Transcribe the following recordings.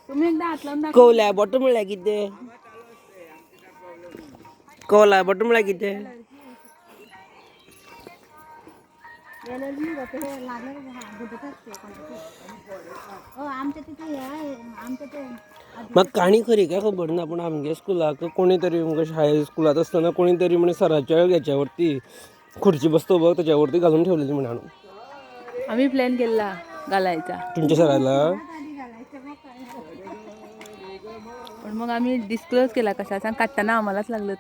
तुम्ही एकदा हात लावून दाखवा. कवल्या बॉटम म्हणल्या किती कवला बॉटम म्हणल्या किती मग काणी खरी काय खबर ना पण आमच्या स्कुलाक कोणीतरी म्हणजे शाळेत स्कुलात असताना कोणीतरी म्हणजे सराच्या याच्यावरती खुर्ची बसतो बघ त्याच्यावरती घालून ठेवलेली म्हणून आम्ही प्लॅन केला घालायचा तुमच्या सराला पण मग आम्ही डिस्क्लोज केला कसा सांग काढताना आम्हालाच लागलं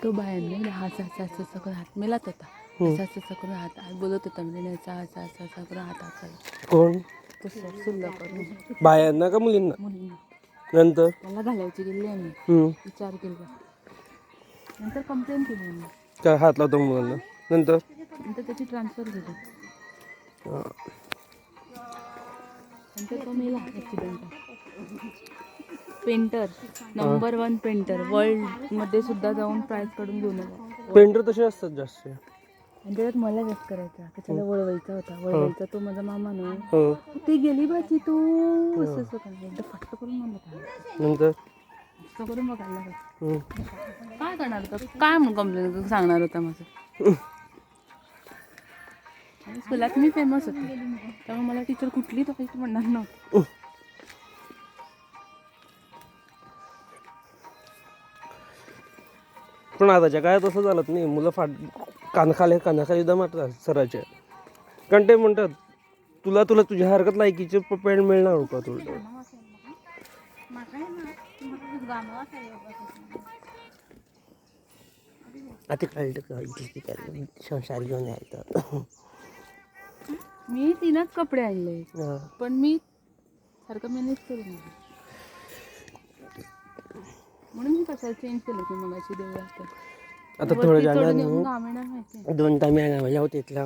तो बायांनी हात करून हात मिळत होता असं करून हात बोलत होता म्हणजे असा करून हात कोण तो सुंदर करून बायांना का मुलींना मुलींना नंतर त्याला घालायची गेली आम्ही विचार केला नंतर कंप्लेंट केली आम्ही काय हात लावतो मुलांना नंतर त्याची ट्रान्सफर झाली नंतर तो मेला accident painter number 1 painter world मध्ये सुद्धा जाऊन प्राइज काढून घेऊन आला पेंटर तसे असतात जास्त आणि त्याच्यात मला जास्त करायचा त्याला वळवायचा होता वळवायचा तो माझा मामा ना ती गेली बाची तू असं एकदा फटक करून म्हणलं नंतर असं करून बघायला काय करणार होता काय म्हणून कंप्लेंट सांगणार होता माझं स्कूलात मी फेमस होते त्यामुळे मला टीचर कुठली तर काही म्हणणार नव्हती पण आताच्या काय तसं झालं नाही मुलं कानाखाली सुद्धा मारतात सराच्या कारण ते म्हणतात तुला तुझ्या हरकत लायकीचे पेंट मिळणार होता तुला आता कळलं संसार घेऊन यायचं मी 3च कपडे आणले पण मी सारखं मॅनेज करून म्हणून मी कशाला चेंज केलं की मगाशी देवळात आता थोडं जाणार 2 टाइम येणार माझ्या होत इथला